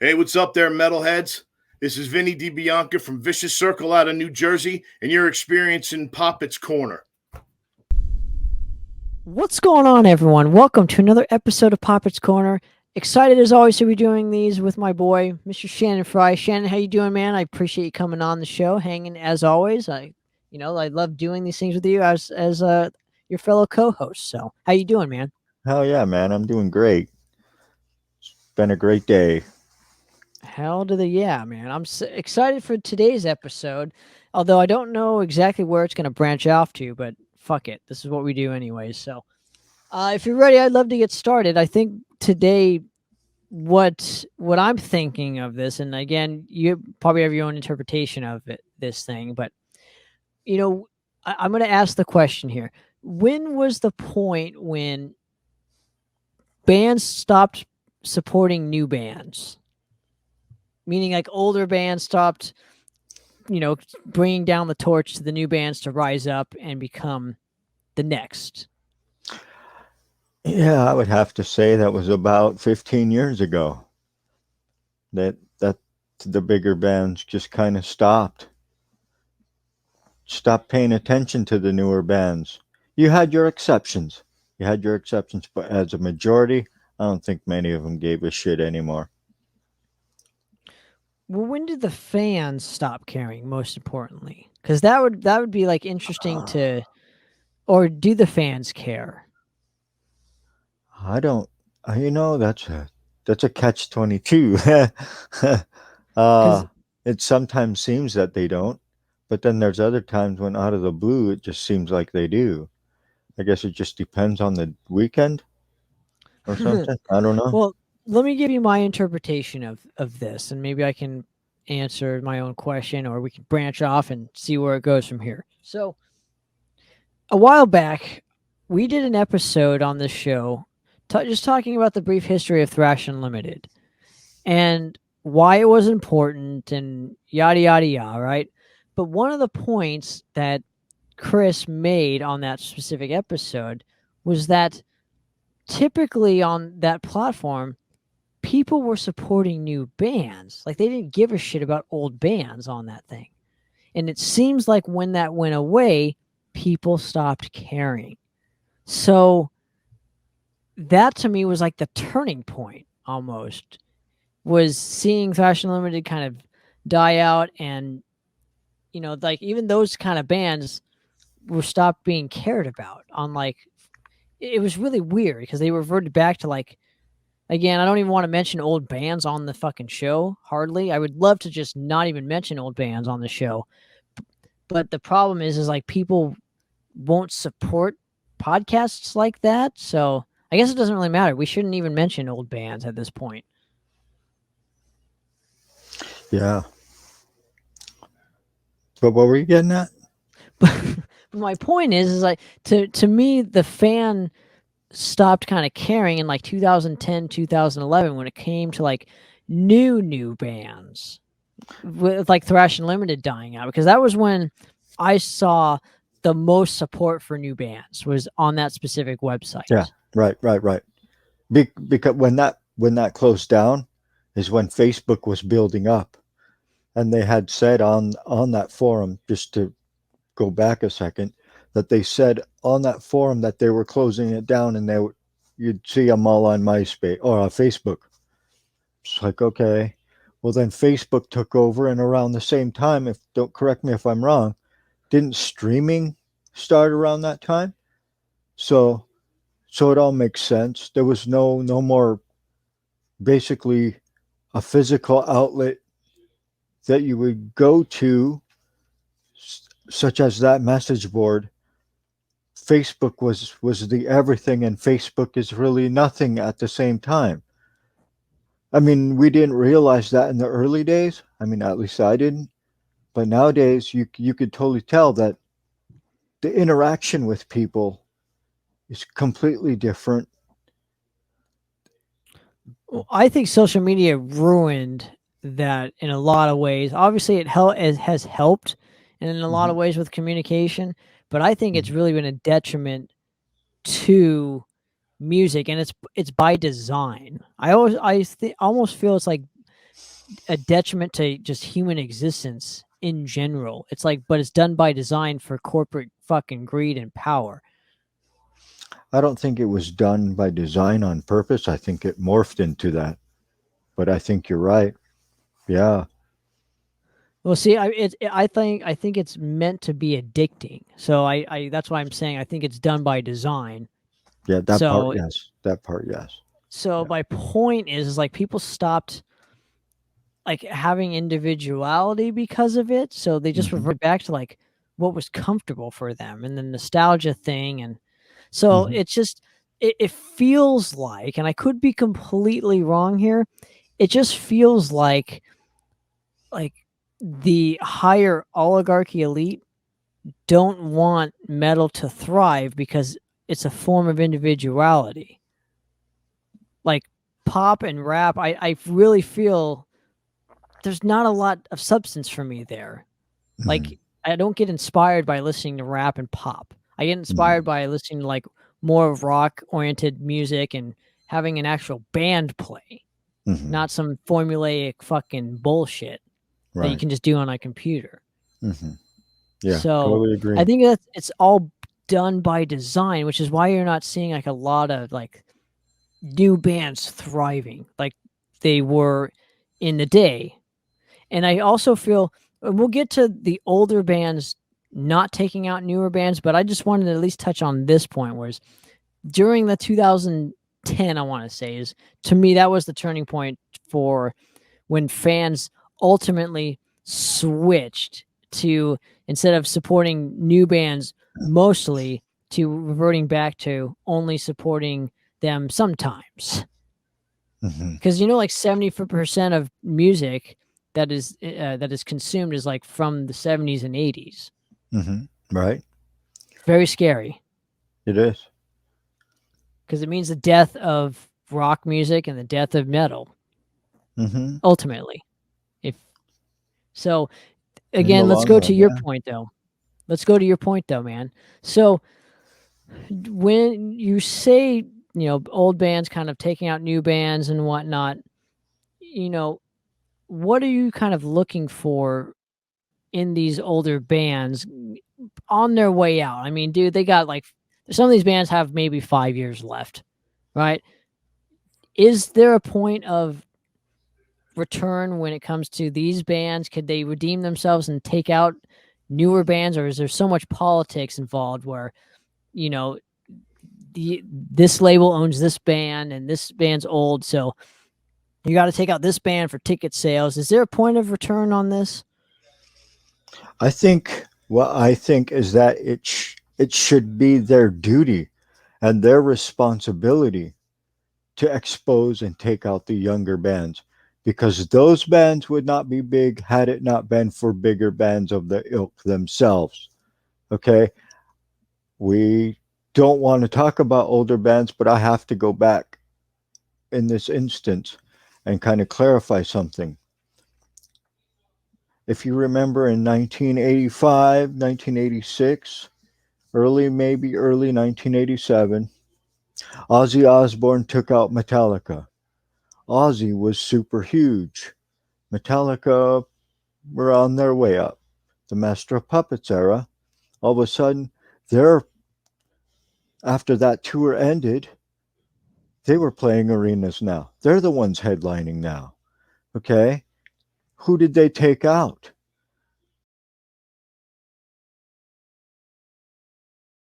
Hey, what's up there, metalheads? This is Vinny DiBianca from Vicious Circle out of New Jersey, and you're experiencing Poppitt's Corner. What's going on, everyone? Welcome to another episode of Poppitt's Corner. Excited as always to be doing these with my boy, Mr. Shannon Fry. Shannon, how you doing, man? I appreciate you coming on the show, hanging as always. I love doing these things with you as your fellow co-host. So, how you doing, man? Hell yeah, man. I'm doing great. It's been a great day. Hell to the yeah, man. I'm excited for today's episode, although I don't know exactly where it's going to branch off to, but fuck it. This is what we do anyways. So, if you're ready, I'd love to get started. I think today, what I'm thinking of this, and again, you probably have your own interpretation of this thing, but I'm going to ask the question here: when was the point when bands stopped supporting new bands? Meaning, like older bands stopped, bringing down the torch to the new bands to rise up and become the next. Yeah, I would have to say that was about 15 years ago. That the bigger bands just kind of stopped paying attention to the newer bands. You had your exceptions. But as a majority, I don't think many of them gave a shit anymore. Well, when did the fans stop caring? Most importantly, because that would be like interesting to, or do the fans care? I don't. That's a catch-22. Because It sometimes seems that they don't, but then there's other times when out of the blue it just seems like they do. I guess it just depends on the weekend or something. I don't know. well, let me give you my interpretation of this, and maybe I can answer my own question, or we can branch off and see where it goes from here. So, a while back, we did an episode on this show, just talking about the brief history of Thrash Unlimited and why it was important and yada yada yada, right? But one of the points that Chris made on that specific episode was that typically on that platform, people were supporting new bands. Like they didn't give a shit about old bands on that thing. And it seems like when that went away, people stopped caring. So that to me was like the turning point almost, was seeing Thrash Unlimited kind of die out, and like even those kind of bands were stopped being cared about on, like, it was really weird because they reverted back to, like, again, I don't even want to mention old bands on the fucking show, hardly. I would love to just not even mention old bands on the show. But the problem is like people won't support podcasts like that. So I guess it doesn't really matter. We shouldn't even mention old bands at this point. Yeah. But what were you getting at? But my point is like to me, the fan stopped kind of caring in like 2010, 2011 when it came to like new bands, with like Thrash Unlimited dying out, because that was when I saw the most support for new bands was on that specific website. Yeah. Right. Because when that closed down is when Facebook was building up, and they had said on that forum, just to go back a second, that they said on that forum that they were closing it down, and you'd see them all on MySpace or on Facebook. It's like, okay, well then Facebook took over, and around the same time, if don't correct me if I'm wrong, didn't streaming start around that time? So it all makes sense. There was no more basically a physical outlet that you would go to, such as that message board. Facebook was the everything, and Facebook is really nothing at the same time. I mean, we didn't realize that in the early days. I mean, at least I didn't. But nowadays, you could totally tell that the interaction with people is completely different. Well, I think social media ruined that in a lot of ways. Obviously, it has helped in a lot Mhm, of ways with communication, but I think it's mhm. really been a detriment to music, and it's by design. Almost feel it's like a detriment to just human existence in general. It's like, but it's done by design for corporate fucking greed and power. I don't think it was done by design on purpose. I think it morphed into that. But I think you're right. Yeah. Well, see, I think it's meant to be addicting. So I that's why I'm saying I think it's done by design. Yeah, that part, So yes. That part, yes. so Yeah. my point is like people stopped like having individuality because of it. So they just Mhm. revert back to like what was comfortable for them and the nostalgia thing. And so Mhm. it's just it feels like, and I could be completely wrong here, it just feels like the higher oligarchy elite don't want metal to thrive because it's a form of individuality. Like pop and rap, I really feel there's not a lot of substance for me there. Mhm. Like I don't get inspired by listening to rap and pop. I get inspired Mhm. by listening to like more rock oriented music and having an actual band play, Mhm. not some formulaic fucking bullshit that you Right. can just do on a computer. Mhm. Yeah, So totally I agree. think that it's all done by design, which is why you're not seeing like a lot of like new bands thriving like they were in the day. And I also feel and we'll get to the older bands not taking out newer bands, but I just wanted to at least touch on this point, whereas during the 2010, I want to say is to me that was the turning point for when fans ultimately switched to instead of supporting new bands mostly to reverting back to only supporting them sometimes. Mhm. Because like 70% of music that is consumed is like from the 70s and 80s. Mhm. Right? Very scary It is. because it means the death of rock music and the death of metal Mhm. ultimately. If so, In the again, let's long go to run, your yeah. point though. Let's go to your point though, man. So when you say old bands kind of taking out new bands and whatnot, you know, what are you kind of looking for in these older bands on their way out? I mean, dude, they got like some of these bands have maybe 5 years left, right? Is there a point of return when it comes to these bands? Could they redeem themselves and take out newer bands, or is there so much politics involved where you know this label owns this band and this band's old, so you got to take out this band for ticket sales? Is there a point of return on this? I think what I think is that it should be their duty and their responsibility to expose and take out the younger bands because those bands would not be big had it not been for bigger bands of the ilk themselves. Okay? We don't want to talk about older bands, but I have to go back in this instance and kind of clarify something. If you remember in 1985, 1986, maybe early 1987, Ozzy Osbourne took out Metallica. Ozzy was super huge. Metallica were on their way up. The Master of Puppets era, all of a sudden, they're after that tour ended, they were playing arenas now. They're the ones headlining now. Okay? Who did they take out?